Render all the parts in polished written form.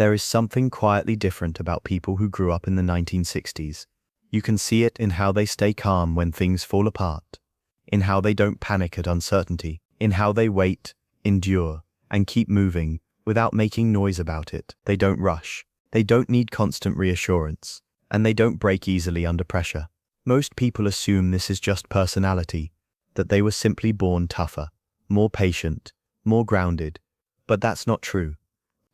There is something quietly different about people who grew up in the 1960s. You can see it in how they stay calm when things fall apart, in how they don't panic at uncertainty, in how they wait, endure, and keep moving without making noise about it. They don't rush, they don't need constant reassurance, and they don't break easily under pressure. Most people assume this is just personality, that they were simply born tougher, more patient, more grounded, but that's not true.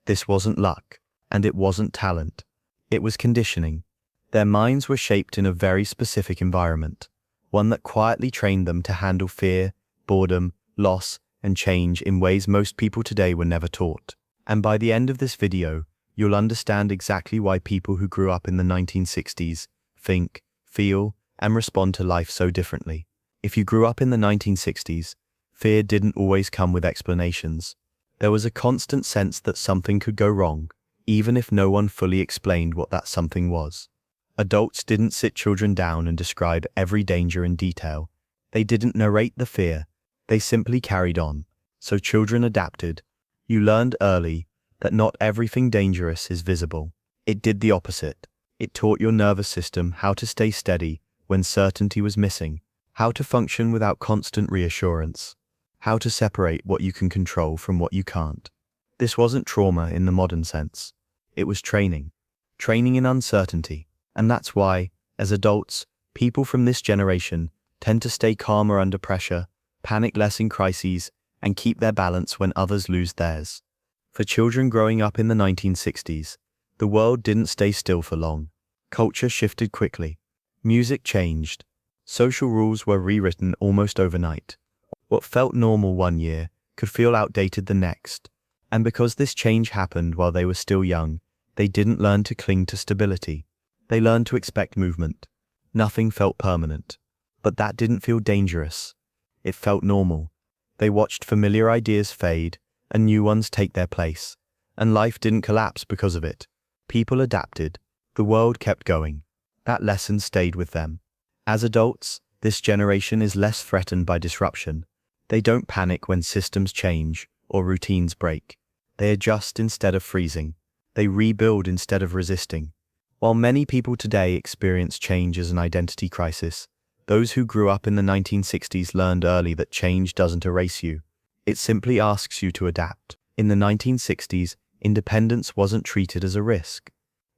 This wasn't luck, and it wasn't talent. It was conditioning. Their minds were shaped in a very specific environment, one that quietly trained them to handle fear, boredom, loss, and change in ways most people today were never taught. And by the end of this video, you'll understand exactly why people who grew up in the 1960s think, feel, and respond to life so differently. If you grew up in the 1960s, fear didn't always come with explanations. There was a constant sense that something could go wrong, even if no one fully explained what that something was. Adults didn't sit children down and describe every danger in detail. They didn't narrate the fear. They simply carried on. So children adapted. You learned early that not everything dangerous is visible. It did the opposite. It taught your nervous system how to stay steady when certainty was missing, how to function without constant reassurance, how to separate what you can control from what you can't. This wasn't trauma in the modern sense. It was training. Training in uncertainty. And that's why, as adults, people from this generation tend to stay calmer under pressure, panic less in crises, and keep their balance when others lose theirs. For children growing up in the 1960s, the world didn't stay still for long. Culture shifted quickly. Music changed. Social rules were rewritten almost overnight. What felt normal one year could feel outdated the next. And because this change happened while they were still young, they didn't learn to cling to stability. They learned to expect movement. Nothing felt permanent. But that didn't feel dangerous. It felt normal. They watched familiar ideas fade and new ones take their place. And life didn't collapse because of it. People adapted. The world kept going. That lesson stayed with them. As adults, this generation is less threatened by disruption. They don't panic when systems change or routines break. They adjust instead of freezing. They rebuild instead of resisting. While many people today experience change as an identity crisis, those who grew up in the 1960s learned early that change doesn't erase you. It simply asks you to adapt. In the 1960s, independence wasn't treated as a risk.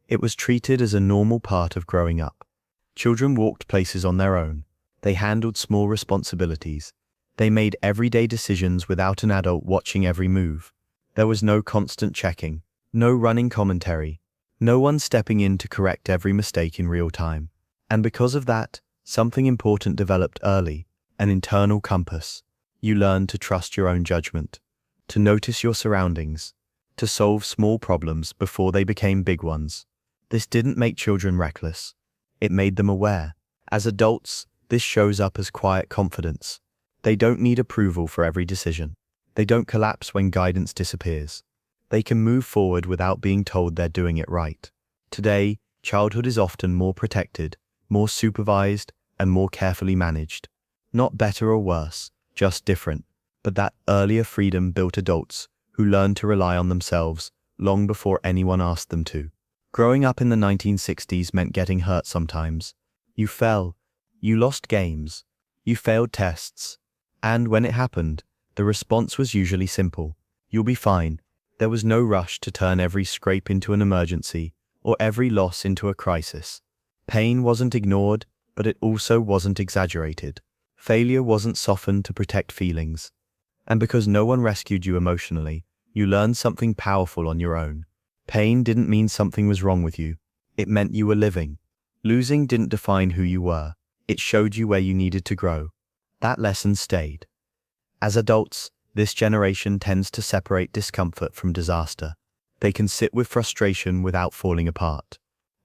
It was treated as a normal part of growing up. Children walked places on their own. They handled small responsibilities. They made everyday decisions without an adult watching every move. There was no constant checking, no running commentary, no one stepping in to correct every mistake in real time. And because of that, something important developed early, an internal compass. You learned to trust your own judgment, to notice your surroundings, to solve small problems before they became big ones. This didn't make children reckless. It made them aware. As adults, this shows up as quiet confidence. They don't need approval for every decision. They don't collapse when guidance disappears. They can move forward without being told they're doing it right. Today, childhood is often more protected, more supervised, and more carefully managed. Not better or worse, just different. But that earlier freedom built adults who learned to rely on themselves long before anyone asked them to. Growing up in the 1960s meant getting hurt sometimes. You fell. You lost games. You failed tests. And when it happened, the response was usually simple. You'll be fine. There was no rush to turn every scrape into an emergency or every loss into a crisis. Pain wasn't ignored, but it also wasn't exaggerated. Failure wasn't softened to protect feelings. And because no one rescued you emotionally, you learned something powerful on your own. Pain didn't mean something was wrong with you. It meant you were living. Losing didn't define who you were. It showed you where you needed to grow. That lesson stayed. As adults, this generation tends to separate discomfort from disaster. They can sit with frustration without falling apart.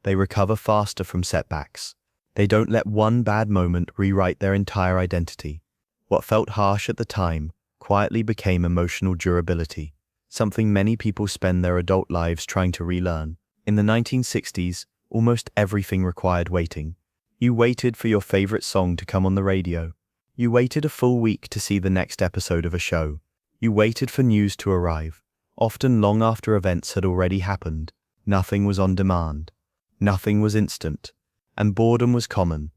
They recover faster from setbacks. They don't let one bad moment rewrite their entire identity. What felt harsh at the time quietly became emotional durability, something many people spend their adult lives trying to relearn. In the 1960s, almost everything required waiting. You waited for your favorite song to come on the radio. You waited a full week to see the next episode of a show. You waited for news to arrive. often long after events had already happened. Nothing was on demand. Nothing was instant. And boredom was common.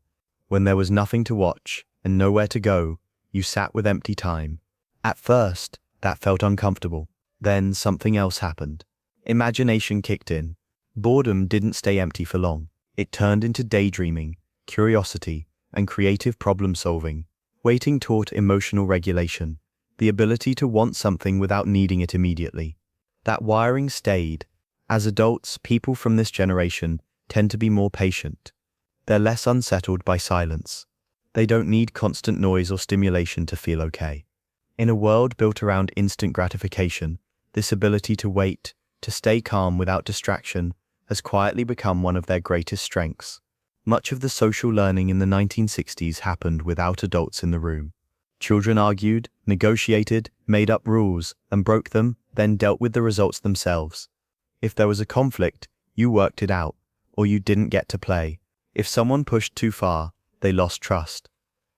When there was nothing to watch and nowhere to go, you sat with empty time. At first, that felt uncomfortable. Then something else happened. Imagination kicked in. Boredom didn't stay empty for long. It turned into daydreaming, curiosity, and creative problem-solving. Waiting taught emotional regulation, the ability to want something without needing it immediately. That wiring stayed. As adults, people from this generation tend to be more patient. They're less unsettled by silence. They don't need constant noise or stimulation to feel okay. In a world built around instant gratification, this ability to wait, to stay calm without distraction, has quietly become one of their greatest strengths. Much of the social learning in the 1960s happened without adults in the room. Children argued, negotiated, made up rules, and broke them, then dealt with the results themselves. If there was a conflict, you worked it out, or you didn't get to play. If someone pushed too far, they lost trust.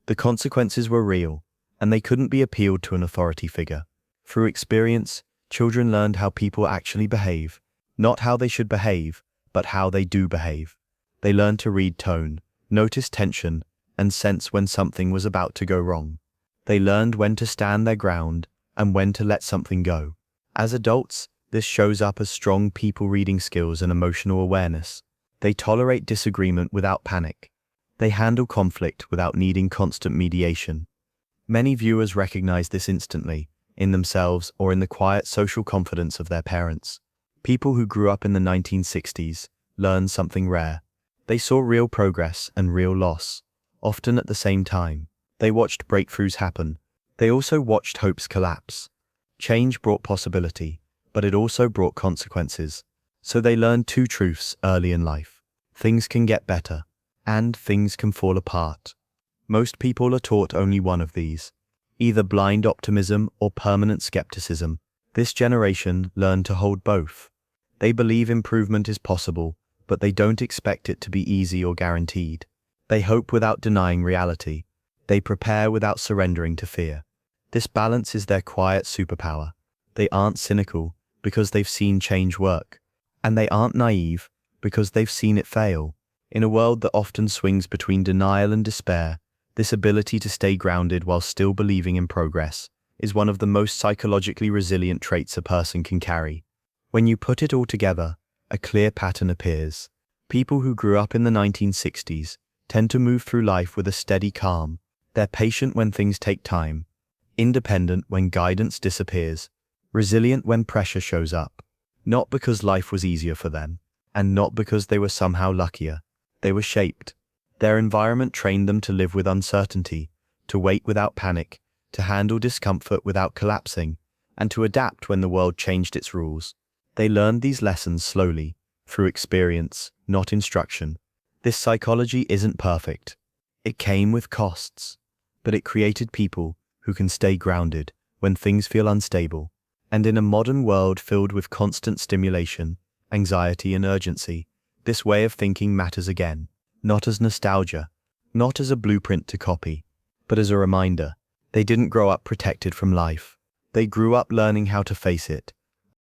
The consequences were real, and they couldn't be appealed to an authority figure. Through experience, children learned how people actually behave, not how they should behave, but how they do behave. They learned to read tone, notice tension, and sense when something was about to go wrong. They learned when to stand their ground and when to let something go. As adults, this shows up as strong people-reading skills and emotional awareness. They tolerate disagreement without panic. They handle conflict without needing constant mediation. Many viewers recognize this instantly, in themselves or in the quiet social confidence of their parents. People who grew up in the 1960s learned something rare. They saw real progress and real loss, often at the same time. They watched breakthroughs happen. They also watched hopes collapse. Change brought possibility, but it also brought consequences. So they learned two truths early in life. Things can get better, and things can fall apart. Most people are taught only one of these, either blind optimism or permanent skepticism. This generation learned to hold both. They believe improvement is possible, but they don't expect it to be easy or guaranteed. They hope without denying reality. They prepare without surrendering to fear. This balance is their quiet superpower. They aren't cynical because they've seen change work, and they aren't naive because they've seen it fail. In a world that often swings between denial and despair, this ability to stay grounded while still believing in progress is one of the most psychologically resilient traits a person can carry. When you put it all together, a clear pattern appears. People who grew up in the 1960s tend to move through life with a steady calm. They're patient when things take time, independent when guidance disappears, resilient when pressure shows up. Not because life was easier for them, and not because they were somehow luckier. They were shaped. Their environment trained them to live with uncertainty, to wait without panic, to handle discomfort without collapsing, and to adapt when the world changed its rules. They learned these lessons slowly, through experience, not instruction. This psychology isn't perfect. It came with costs, but it created people who can stay grounded when things feel unstable. And in a modern world filled with constant stimulation, anxiety and urgency, this way of thinking matters again, not as nostalgia, not as a blueprint to copy, but as a reminder. They didn't grow up protected from life. They grew up learning how to face it,